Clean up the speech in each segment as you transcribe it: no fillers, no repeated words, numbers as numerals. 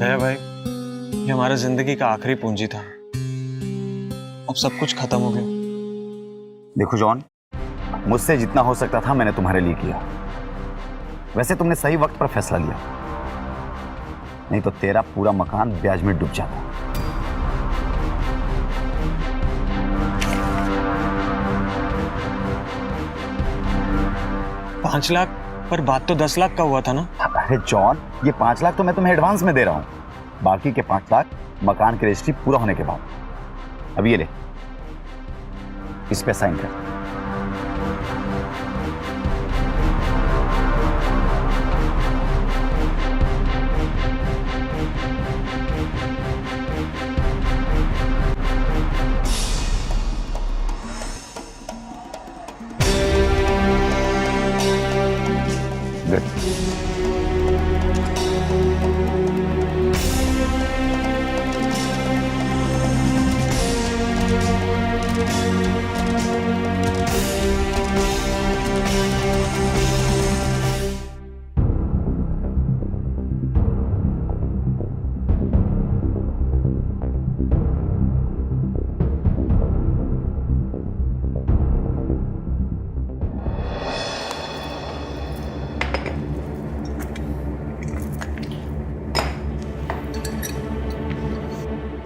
है भाई, ये हमारा जिंदगी का आखिरी पूंजी था। अब सब कुछ खत्म हो गया। देखो जॉन, मुझसे जितना हो सकता था मैंने तुम्हारे लिए किया। वैसे तुमने सही वक्त पर फैसला लिया, नहीं तो तेरा पूरा मकान ब्याज में डूब जाता। $5 लाख, पर बात तो 10 लाख का हुआ था ना। अरे जॉन, ये 5 लाख तो मैं तुम्हें एडवांस में दे रहा हूं, बाकी के 5 लाख मकान की रजिस्ट्री पूरा होने के बाद। अब ये ले, इस पे साइन कर।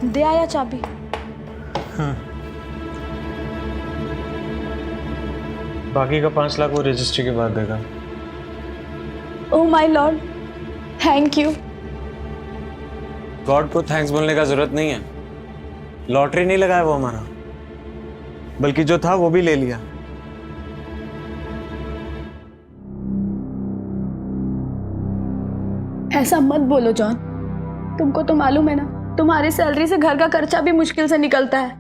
दे आया चाबी। हाँ। बाकी का 5 लाख वो रजिस्ट्री के बाद देगा। Oh my Lord, thank you. God को थैंक्स बोलने का जरूरत नहीं है। लॉटरी नहीं लगाया वो हमारा, बल्कि जो था वो भी ले लिया। ऐसा मत बोलो जॉन, तुमको तो मालूम है ना, तुम्हारी सैलरी से घर का खर्चा भी मुश्किल से निकलता है,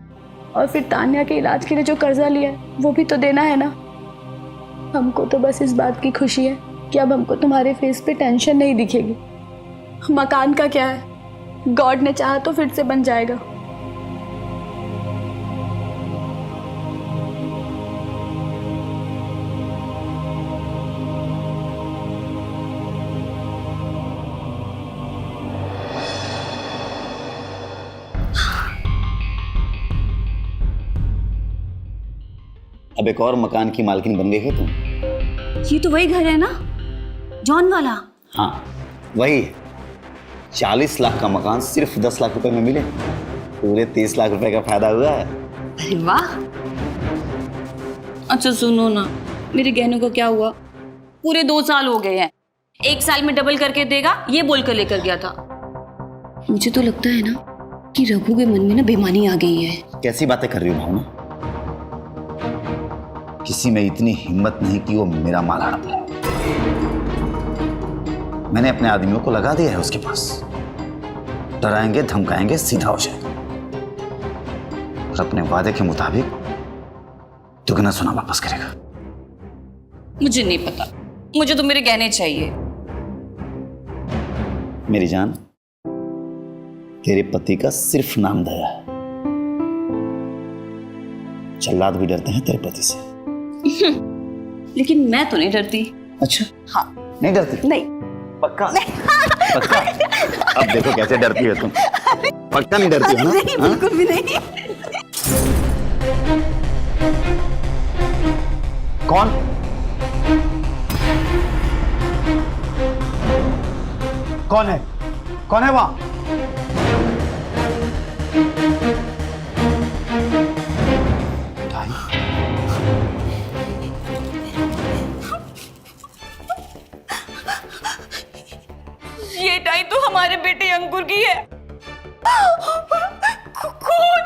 और फिर तान्या के इलाज के लिए जो कर्जा लिया है वो भी तो देना है ना। हमको तो बस इस बात की खुशी है कि अब हमको तुम्हारे फेस पे टेंशन नहीं दिखेगी। मकान का क्या है, गॉड ने चाहा तो फिर से बन जाएगा। अब एक और मकान की मालकिन बन गई है तुम। ये तो वही घर है ना, जॉन वाला? हाँ वही है। 40 लाख का मकान सिर्फ 10 लाख रुपए में मिले, पूरे 30 लाख रुपए का फायदा हुआ है। अरे वाह। अच्छा सुनो ना, मेरे गहनों का क्या हुआ? पूरे 2 साल हो गए हैं, 1 साल में डबल करके देगा ये बोलकर लेकर गया था। मुझे तो लगता है ना कि रघु के मन में ना बेईमानी आ गई है। कैसी बातें कर रही हो भावना? किसी में इतनी हिम्मत नहीं कि वो मेरा माल हड़प ले। मैंने अपने आदमियों को लगा दिया है उसके पास, डराएंगे धमकाएंगे सीधा हो जाएगा, और अपने वादे के मुताबिक दुगना सोना वापस करेगा। मुझे नहीं पता, मुझे तो मेरे गहने चाहिए। मेरी जान, तेरे पति का सिर्फ नाम दया है, जल्लाद भी डरते हैं तेरे पति से। लेकिन मैं तो नहीं डरती। अच्छा हाँ। नहीं डरती? नहीं। पक्का? पक्का? अब देखो कैसे डरती है तुम। पक्का नहीं डरती हो ना? नहीं, बिल्कुल भी नहीं। कौन? कौन है? कौन है वहां? ये टाई तो हमारे बेटे अंकुर की है। कौन?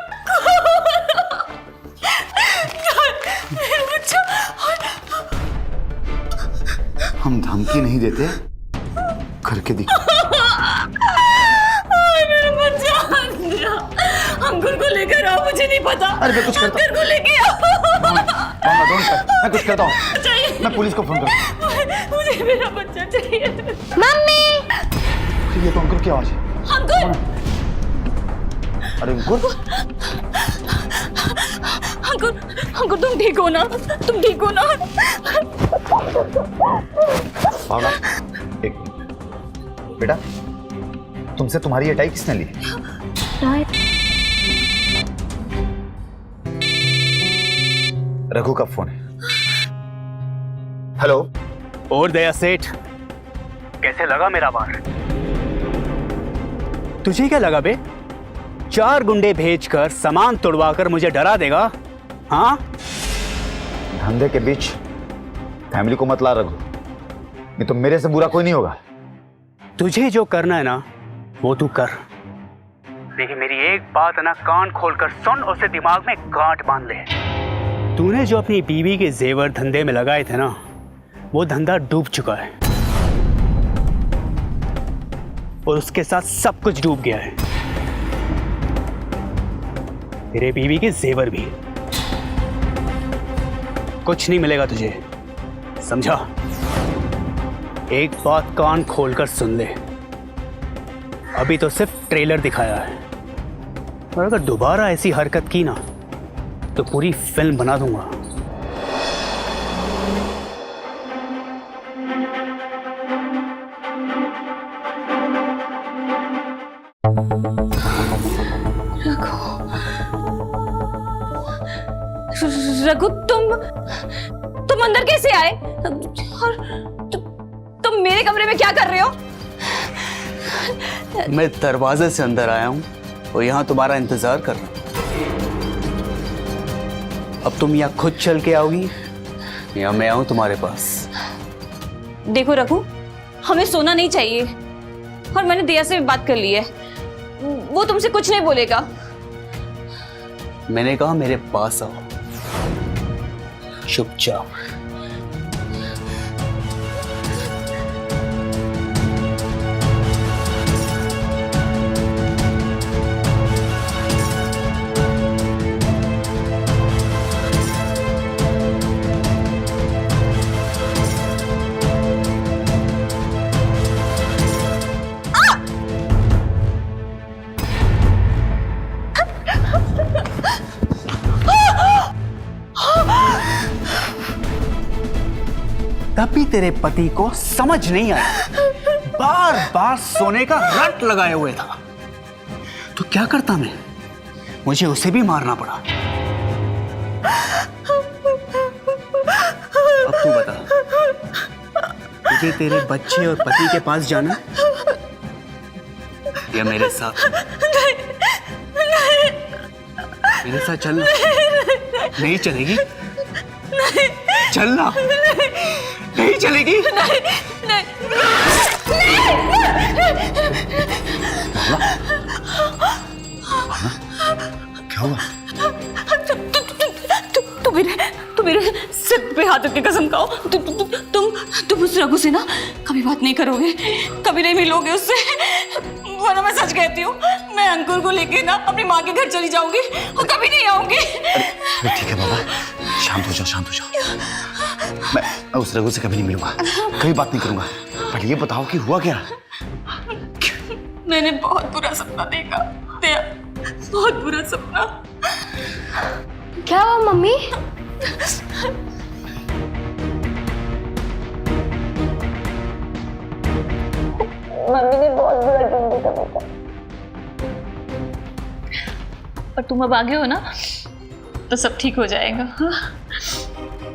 हम धमकी नहीं देते, करके दिखा। मेरा बच्चा अंकुर को लेकर आओ, मुझे नहीं पता। अरे मैं कुछ करता हूँ। अंकुर को लेके आओ। मैं कुछ करता हूँ, मैं पुलिस को फोन करूँ। मुझे मेरा बच्चा चाहिए। मम्मी, ये तो अंकुर की आवाज है। अंकुर, अरे अंकुर, अंकुर, अंकुर तुम ठीक हो ना? तुम ठीक हो ना? भावना, एक बेटा तुमसे तुम्हारी ये टाई किसने ली? रघु का फोन है। हेलो। और दया सेठ, कैसे लगा मेरा बार? तुझे क्या लगा बे? 4 गुंडे भेजकर सामान तोड़वाकर मुझे डरा देगा? हाँ? धंधे के बीच फैमिली को मत ला रघु, नहीं तो मेरे से बुरा कोई नहीं होगा। तुझे जो करना है ना वो तू कर, लेकिन मेरी एक बात है ना, कान खोलकर सुन और उसे दिमाग में गांठ बांध ले। तूने जो अपनी बीवी के जेवर धंधे में लगाए थे ना, वो धंधा डूब चुका है और उसके साथ सब कुछ डूब गया है, तेरे बीवी के जेवर भी। कुछ नहीं मिलेगा तुझे, समझा? एक बात कान खोलकर सुन ले, अभी तो सिर्फ ट्रेलर दिखाया है, और अगर दोबारा ऐसी हरकत की ना तो पूरी फिल्म बना दूंगा। रघु, तुम अंदर कैसे आए? और तुम मेरे कमरे में क्या कर रहे हो? मैं दरवाजे से अंदर आया हूं और यहां तुम्हारा इंतजार कर रहा हूं। अब तुम यहाँ खुद चल के आओगी या मैं आऊं तुम्हारे पास? देखो रघु, हमें सोना नहीं चाहिए और मैंने दया से भी बात कर ली है, वो तुमसे कुछ नहीं बोलेगा। मैंने कहा मेरे पास आओ, चुपचाप। तभी तेरे पति को समझ नहीं आया, बार बार सोने का रट लगाए हुए था। तो क्या करता मैं? मुझे उसे भी मारना पड़ा। अब तू बता, तुझे तेरे बच्चे और पति के पास जाना या मेरे साथ? मेरे साथ चलना? नहीं चलेगी? चलना? नहीं चलेगी? नहीं। क्या हुआ? तू मेरे सिर पे हाथ रख के कसम खाओ, तुम उस रघु से ना कभी बात नहीं करोगे, कभी नहीं मिलोगे उससे, वरना मैं सच कहती हूँ, मैं अंकुर को लेके ना अपनी माँ के घर चली जाऊंगी और कभी नहीं आऊंगी। अरे ठीक है बाबा, शांत हो जाओ, शांत हो जाओ। मैं उस रघु से कभी नहीं मिलूंगा, कभी बात नहीं करूंगा। पर ये बताओ कि हुआ क्या? मैंने बहुत बुरा सपना देखा, बहुत बुरा सपना। क्या हुआ मम्मी? मम्मी ने बहुत बुरा ड्रीम देखा बेटा, और तुम अब आगे हो ना तो सब ठीक हो जाएगा। हाँ?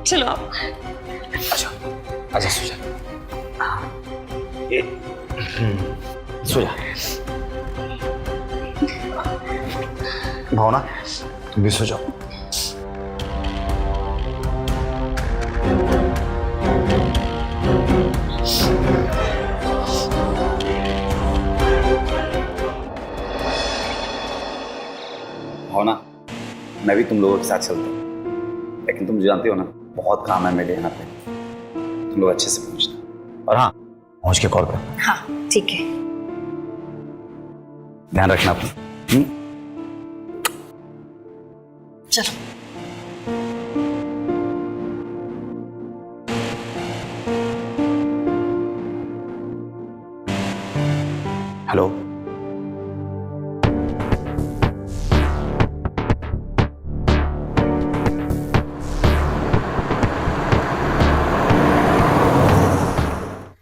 चलो आप। अच्छा अच्छा, सो जा, सो जा। भावना, तुम भी सो जाओ। भावना, मैं भी तुम लोगों के साथ चलता हूँ, लेकिन तुम जानते हो ना, बहुत काम है मेरे यहाँ पे। तुम लोग अच्छे से पहुंचना, और हाँ, पहुंच के कॉल कर। हाँ ठीक है। ध्यान रखना अपना। चलो। हेलो,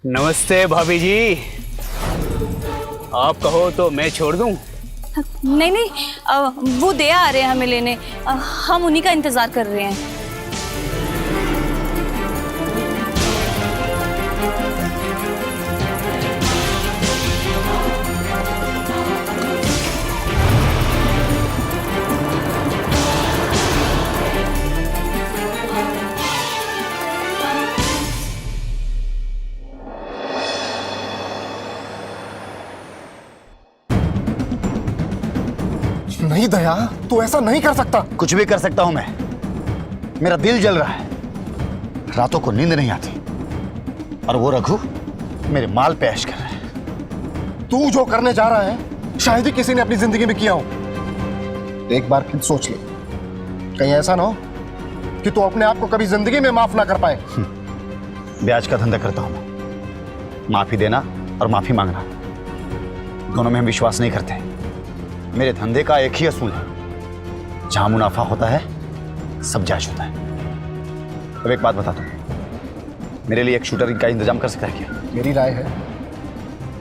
नमस्ते भाभी जी। आप कहो तो मैं छोड़ दूं? नहीं नहीं, वो दया आ रहे हैं हमें लेने, हम उन्हीं का इंतजार कर रहे हैं। नहीं दया, तू ऐसा नहीं कर सकता। कुछ भी कर सकता हूं मैं। मेरा दिल जल रहा है, रातों को नींद नहीं आती, और वो रघु मेरे माल पे ऐश कर रहा है। तू जो करने जा रहा है शायद ही किसी ने अपनी जिंदगी में किया हो। एक बार फिर सोच ले, कहीं ऐसा ना हो कि तू अपने आप को कभी जिंदगी में माफ ना कर पाए। ब्याज का धंधा करता हूं मैं। माफी देना और माफी मांगना दोनों में हम विश्वास नहीं करते। मेरे धंधे का एक ही असूल है, जहां मुनाफा होता है सब जायज होता है। अब एक बात बता दो, मेरे लिए एक शूटर का इंतजाम कर सकता है क्या? मेरी राय है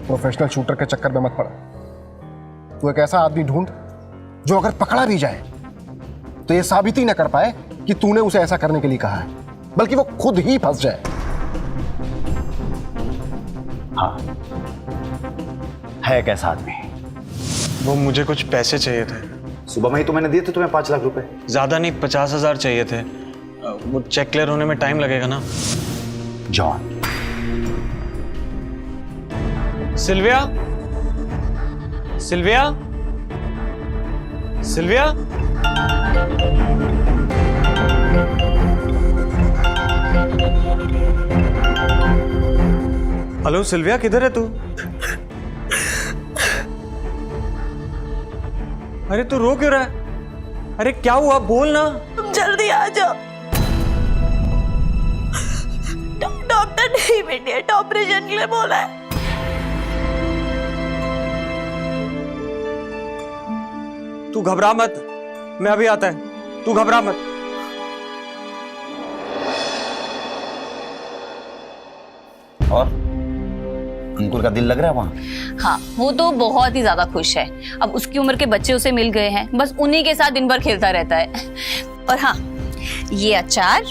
प्रोफेशनल शूटर के चक्कर में मत पड़ा। तू एक ऐसा आदमी ढूंढ जो अगर पकड़ा भी जाए तो ये साबित ही ना कर पाए कि तूने उसे ऐसा करने के लिए कहा है, बल्कि वो खुद ही फंस जाए। हाँ, है एक ऐसा आदमी। वो मुझे कुछ पैसे चाहिए थे। सुबह में ही तो मैंने दिए थे तुम्हें 5 लाख रुपए। ज़्यादा नहीं, 50,000 चाहिए थे। वो चेक क्लियर होने में टाइम लगेगा ना। John, Sylvia, Sylvia, Sylvia. Hello Sylvia, किधर है तू? अरे तू रो क्यों रहा है? अरे क्या हुआ, बोल ना। तुम जल्दी आ जाओ, डॉक्टर ने इमीडिएट ऑपरेशन के लिए बोला है। तू घबरा मत, मैं अभी आता है, तू घबरा मत। और अंकुर का दिल लग रहा है वहां? हाँ, वो तो बहुत ही ज्यादा खुश है। अब उसकी उम्र के बच्चे उसे मिल गए हैं, बस उन्हीं के साथ दिन भर खेलता रहता है। और हाँ, ये अचार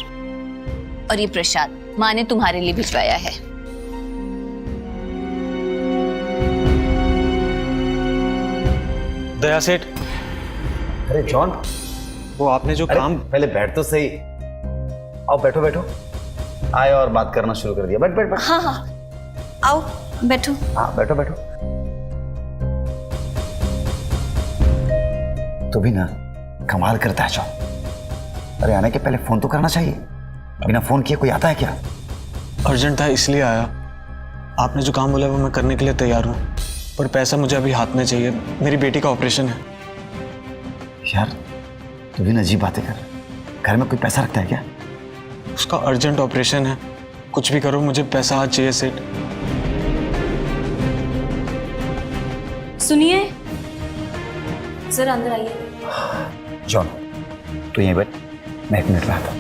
और ये प्रसाद माँ ने तुम्हारे लिए भिजवाया है। दया सेठ, अरे जॉन, वो आपने जो काम। पहले बैठ तो सही। आओ बैठो बैठो। आए और बात करना शुरू कर दिया। बैठ बैठ बैठ। हाँ हाँ, आओ बैठो। हाँ बैठो बैठो। तो भी ना कमाल करता है जॉन। अरे आने के पहले फोन तो करना चाहिए। बिना फोन किए कोई आता है क्या? अर्जेंट था इसलिए आया। आपने जो काम बोला वो मैं करने के लिए तैयार हूँ, पर पैसा मुझे अभी हाथ में चाहिए। मेरी बेटी का ऑपरेशन है। यार तू भी ना अजीब बातें कर। घर में कोई पैसा रखता है क्या? उसका अर्जेंट ऑपरेशन है, कुछ भी करो मुझे पैसा आज चाहिए सेठ। सुनिए, जरा अंदर आइए। जॉन तू यहीं बैठ, मैं 1 मिनट में आता हूँ।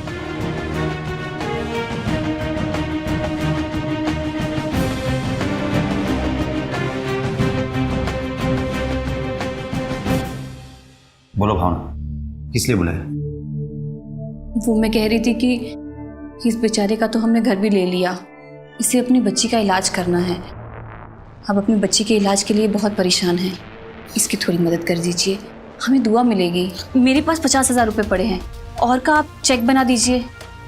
बोलो भावना, किस लिए बुलाया? वो मैं कह रही थी कि इस बेचारे का तो हमने घर भी ले लिया, इसे अपनी बच्ची का इलाज करना है। अब अपनी बच्ची के इलाज के लिए बहुत परेशान है, इसकी थोड़ी मदद कर दीजिए, हमें दुआ मिलेगी। मेरे पास 50,000 रुपये पड़े हैं, और का आप चेक बना दीजिए,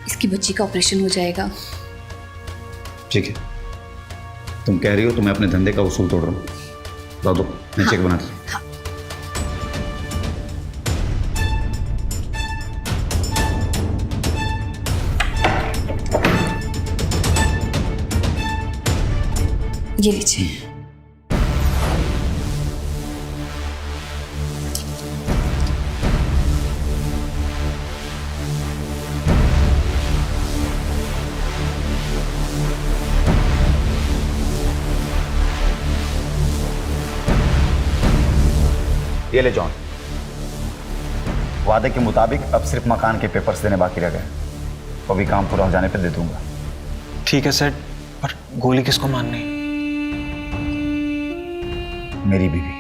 इसकी बच्ची का ऑपरेशन हो जाएगा। ठीक है, तुम कह रही हो तो मैं अपने धंधे का उसूल तोड़ रहा हूँ। ला दो, मैं चेक बना दूँ। ये लीजिए। ये ले जॉन, वादे के मुताबिक अब सिर्फ मकान के पेपर्स देने बाकी रह गए। वो भी काम पूरा हो जाने पे दे दूंगा। ठीक है सेठ, पर गोली किसको मारनी? मेरी बीवी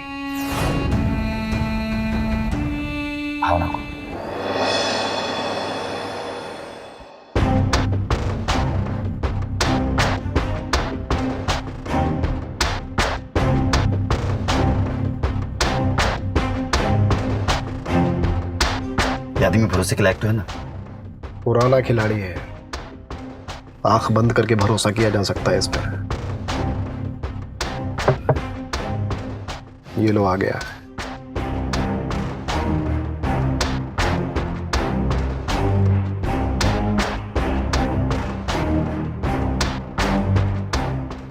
भावना को। ये आदमी भरोसे के लायक तो है ना? पुराना खिलाड़ी है, आंख बंद करके भरोसा किया जा सकता है इस पर। ये लो आ गया।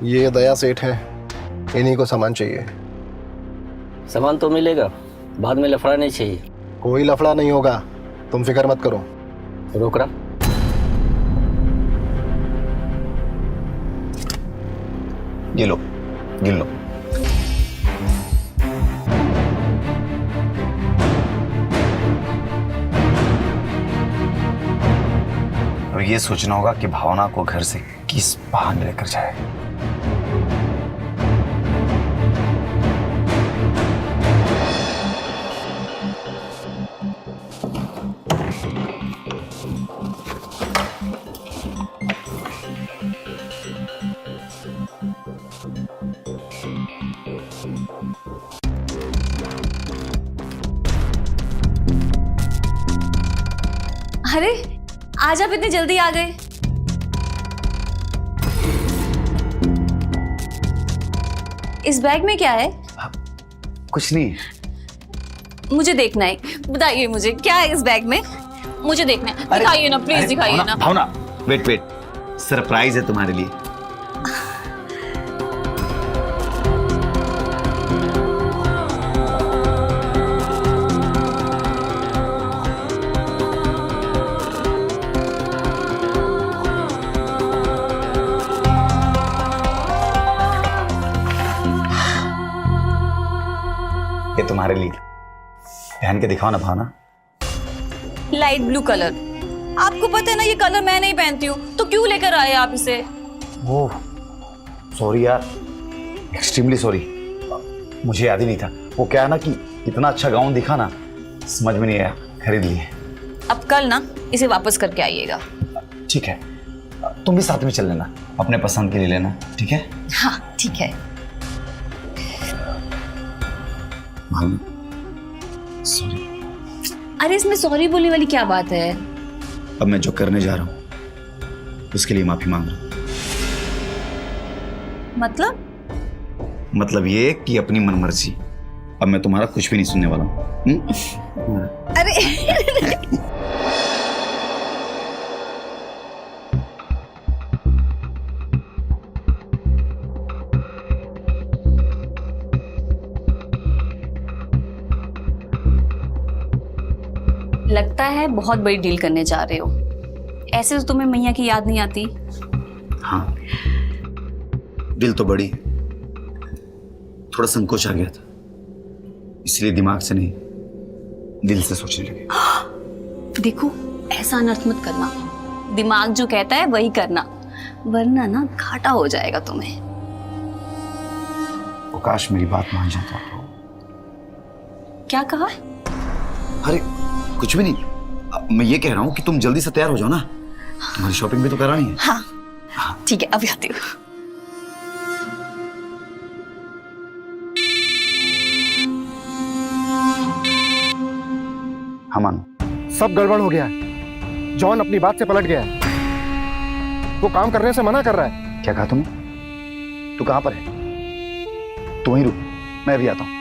ये दया सेठ है, इन्हीं को सामान चाहिए। सामान तो मिलेगा, बाद में लफड़ा नहीं चाहिए। कोई लफड़ा नहीं होगा, तुम फिक्र मत करो। रोक रहा। ये लो, गिन लो। और ये सोचना होगा कि भावना को घर से किस बहाने लेकर जाए। अरे आज आप इतनी जल्दी आ गए। इस बैग में क्या है? कुछ नहीं। मुझे देखना है, बताइए मुझे क्या है इस बैग में, मुझे देखना है। दिखाइए ना प्लीज, दिखाइए ना। भावना वेट वेट, सरप्राइज है तुम्हारे लिए। ये तुम्हारे लिए, पहन के दिखाओ ना भावना। लाइट ब्लू कलर, आपको पता है ना ये कलर मैं नहीं पहनती हूँ, तो क्यों लेकर आए आप इसे? ओह सॉरी यार, एक्सट्रीमली सॉरी, मुझे याद ही नहीं था। वो क्या है ना कि इतना अच्छा गाउन दिखा ना, समझ में नहीं आया, खरीद लिए। अब कल ना इसे वापस करके आइएगा। ठीक है, तुम भी साथ में चल लेना, अपने पसंद के लिए लेना, ठीक है? हाँ ठीक है। सॉरी। अरे इसमें सॉरी बोलने वाली क्या बात है? अब मैं जो करने जा रहा हूँ उसके लिए माफी मांग रहा हूँ। मतलब ये कि अपनी मनमर्जी, अब मैं तुम्हारा कुछ भी नहीं सुनने वाला हूँ। अरे लगता है बहुत बड़ी डील करने जा रहे हो। ऐसे तो तुम्हें मैया की याद नहीं आती? हाँ, दिल तो बड़ी, थोड़ा संकोच आ गया था, इसलिए दिमाग से नहीं दिल से सोचने लगे। देखो ऐसा अनर्थ मत करना, दिमाग जो कहता है वही करना, वरना ना घाटा हो जाएगा तुम्हें। काश मेरी बात मान जाता। क्या कहा? अरे कुछ भी नहीं, मैं ये कह रहा हूँ कि तुम जल्दी से तैयार हो जाओ ना, तुम्हारी शॉपिंग भी तो करानी है। हाँ ठीक है, अभी आती हूँ। हाँ मानो। सब गड़बड़ हो गया है, जॉन अपनी बात से पलट गया है, वो काम करने से मना कर रहा है। क्या कहा तुमने? तू कहाँ पर है? तू वहीं रुक, मैं अभी आता हूँ।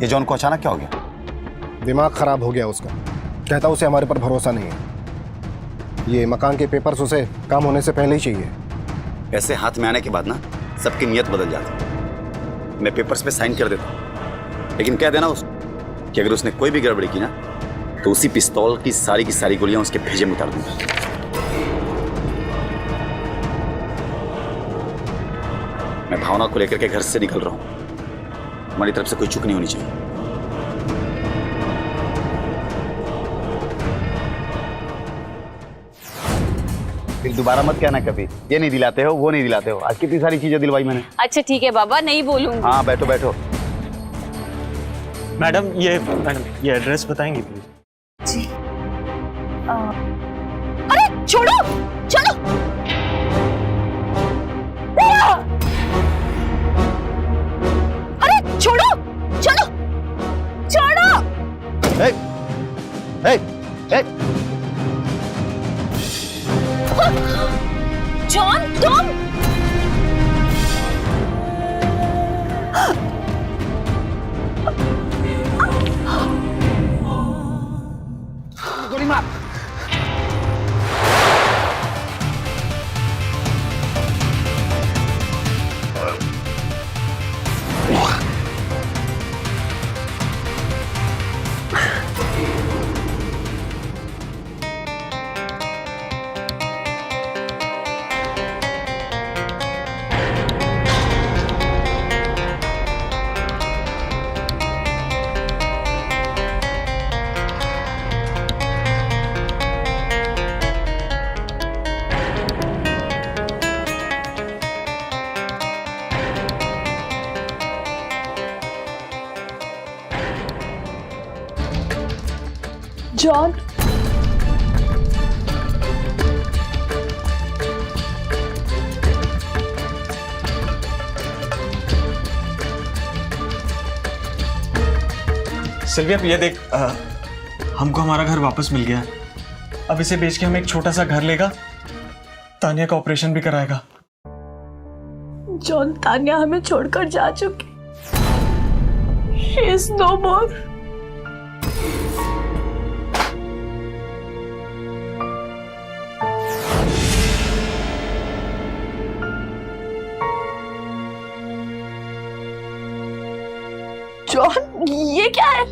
ये जॉन को अचानक क्या हो गया? दिमाग खराब हो गया उसका, कहता उसे हमारे पर भरोसा नहीं है। ये मकान के पेपर्स उसे काम होने से पहले ही चाहिए। ऐसे हाथ में आने के बाद ना सबकी नीयत बदल जाती है। मैं पेपर्स पे साइन कर देता हूँ, लेकिन कह देना उसको कि अगर उसने कोई भी गड़बड़ी की ना तो उसी पिस्तौल की सारी गोलियां उसके भेजे में उतार दूंगा। मैं भावना को लेकर के घर से निकल रहा हूं, हमारी तरफ से कोई चूक नहीं होनी चाहिए। फिर दोबारा मत कहना कभी, ये नहीं दिलाते हो, वो नहीं दिलाते हो। आज कितनी सारी चीजें दिलवाई मैंने। अच्छा ठीक है बाबा, नहीं बोलूंगी। हाँ बैठो बैठो। मैडम ये एड्रेस बताएंगी प्लीज? जी अरे छोड़ो, चलो। अरे छोड़ो, चलो छोड़ो। ए, ए, ए। जॉन तुम गोली मार। जॉन, सिल्विया ये देख, हमको हमारा घर वापस मिल गया है। अब इसे बेच के हम एक छोटा सा घर लेगा, तानिया का ऑपरेशन भी कराएगा। जॉन, तान्या हमें छोड़कर जा चुकी। She is no more. John, ये क्या है?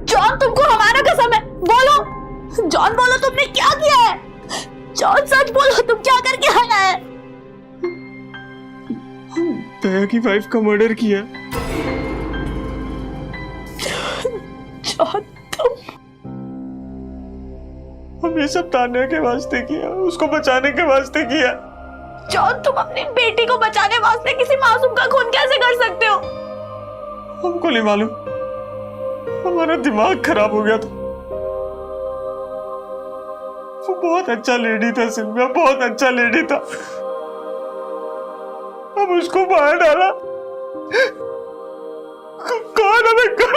जॉन, तुमको हमारा कसम है, बोलो। जॉन बोलो, तुमने क्या किया है? जॉन सच बोलो, तुम क्या करके आया है? दया की वाइफ का मर्डर किया। जॉन तुम, हम ये सब तान्या के वास्ते किया, उसको बचाने के वास्ते किया। जॉन तुम अपनी बेटी को बचाने वास्ते किसी मासूम का खून कैसे कर सकते हो? हमको नहीं मालूम, हमारा दिमाग खराब हो गया था। वो बहुत अच्छा लेडी था सिल्विया, बहुत अच्छा लेडी था। अब उसको बाहर डाला। कौन हमें कर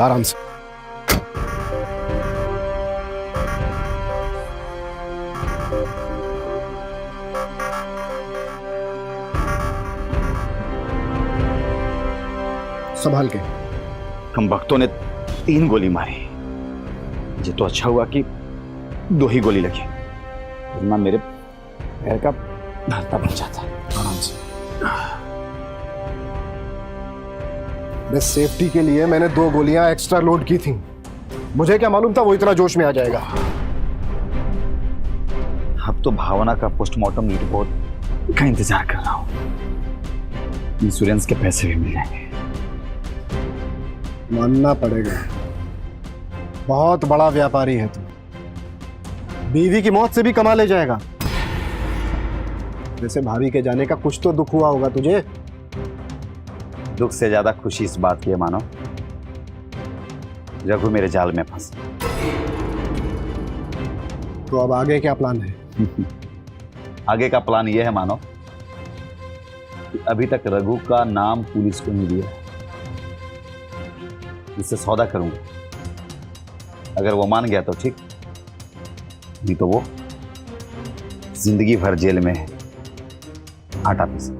आराम से। संभाल के। हम भक्तों ने 3 गोली मारी। ये तो अच्छा हुआ कि 2 ही गोली लगी, वरना मेरे पैर का भरता बन जाता। आराम से। बस सेफ्टी के लिए मैंने 2 गोलियां एक्स्ट्रा लोड की थी। मुझे क्या मालूम था वो इतना जोश में आ जाएगा। अब तो भावना का पोस्टमार्टम रिपोर्ट का इंतजार कर रहा हूं। इंश्योरेंस के पैसे भी मिल जाएंगे। मानना पड़ेगा, बहुत बड़ा व्यापारी है तू। बीवी की मौत से भी कमा ले जाएगा। वैसे भाभी के जाने का कुछ तो दुख हुआ होगा तुझे। दुख से ज्यादा खुशी इस बात की है मानो, रघु मेरे जाल में फंस। तो अब आगे क्या प्लान है? आगे का प्लान यह है मानो कि अभी तक रघु का नाम पुलिस को नहीं दिया। इससे सौदा करूंगा, अगर वो मान गया तो ठीक, नहीं तो वो जिंदगी भर जेल में आटा पीसे।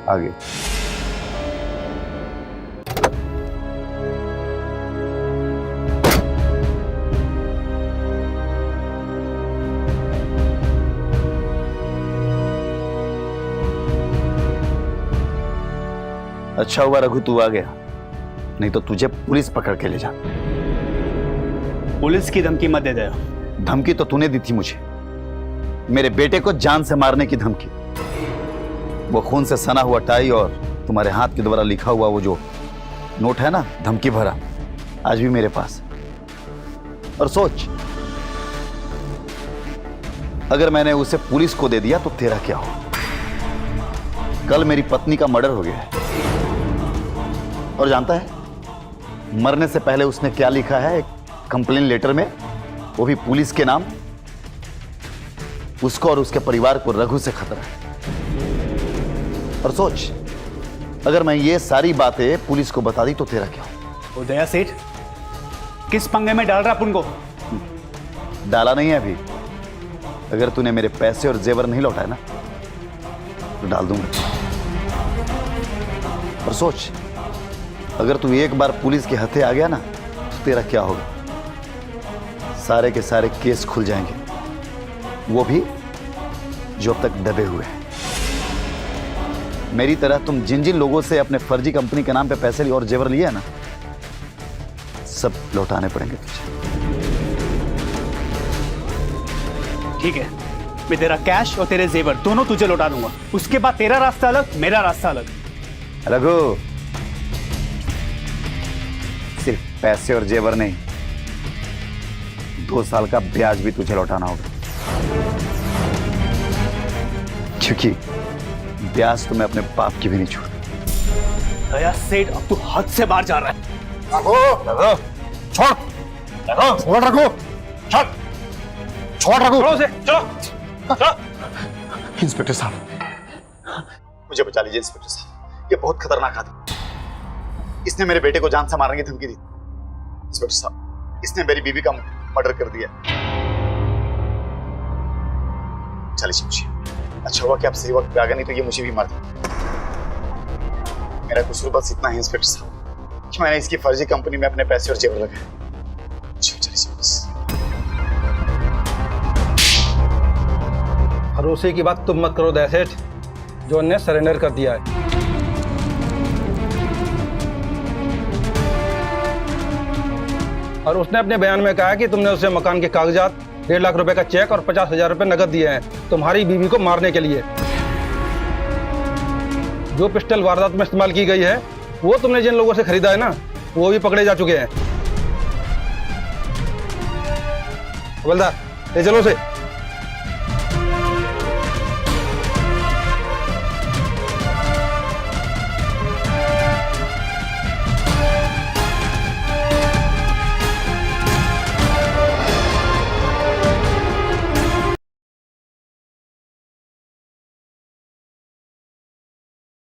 आगे अच्छा हुआ रघु तू आ गया, नहीं तो तुझे पुलिस पकड़ के ले जा। पुलिस की धमकी मत दे दे। धमकी तो तूने दी थी मुझे, मेरे बेटे को जान से मारने की धमकी। वो खून से सना हुआ टाई और तुम्हारे हाथ के द्वारा लिखा हुआ वो जो नोट है ना, धमकी भरा, आज भी मेरे पास। और सोच, अगर मैंने उसे पुलिस को दे दिया तो तेरा क्या हो? कल मेरी पत्नी का मर्डर हो गया है, और जानता है मरने से पहले उसने क्या लिखा है कंप्लेन लेटर में, वो भी पुलिस के नाम। उसको और उसके परिवार को रघु से खतरा है। और सोच, अगर मैं ये सारी बातें पुलिस को बता दी तो तेरा क्या हो? उदया सेठ किस पंगे में डाल रहा अपन को? डाला नहीं है अभी। अगर तूने मेरे पैसे और जेवर नहीं लौटाए ना तो डाल दूंगा। और सोच, अगर तू एक बार पुलिस के हथे आ गया ना तो तेरा क्या होगा? सारे के सारे केस खुल जाएंगे, वो भी जो अब तक दबे हुए हैं। मेरी तरह तुम जिन जिन लोगों से अपने फर्जी कंपनी के नाम पे पैसे लिए और जेवर लिए ना, सब लौटाने पड़ेंगे तुझे। ठीक है, मैं तेरा कैश और तेरे जेवर दोनों तुझे लौटा दूंगा। उसके बाद तेरा रास्ता अलग, मेरा रास्ता अलग। रघु, सिर्फ पैसे और जेवर नहीं, 2 साल का ब्याज भी तुझे लौटाना होगा, क्योंकि ब्याज तो मैं अपने बाप की भी नहीं छोड़ता। दया सेठ, अब तू हद से बाहर जा रहा है। रघु, छोड़ रघु, छोड़ रघु। इंस्पेक्टर साहब, मुझे बचा लीजिए इंस्पेक्टर साहब, ये बहुत खतरनाक आदमी। इसने मेरे बेटे को जान से मारने की धमकी दी। इंस्पेक्टर साहब, इसने मेरी बीवी का मर्डर कर दिया। चलिए मुझे अच्छा हुआ कि आप सही वक्त पे आ गए, नहीं तो ये मुझे भी मार देता। मेरा कसूर बस इतना है इंस्पेक्टर साहब कि मैंने इसकी फर्जी कंपनी में अपने पैसे और जेवर लगाए। चलिए बस। भरोसे की बात तुम मत करो दया सेठ, जॉन ने सरेंडर कर दिया है। और उसने अपने बयान में कहा कि तुमने उसे मकान के कागजात, 1.5 लाख रुपए का चेक और 50,000 रुपए नकद दिए हैं तुम्हारी बीवी को मारने के लिए। जो पिस्टल वारदात में इस्तेमाल की गई है वो तुमने जिन लोगों से खरीदा है ना, वो भी पकड़े जा चुके हैं। हवलदार, ले चलो उसे।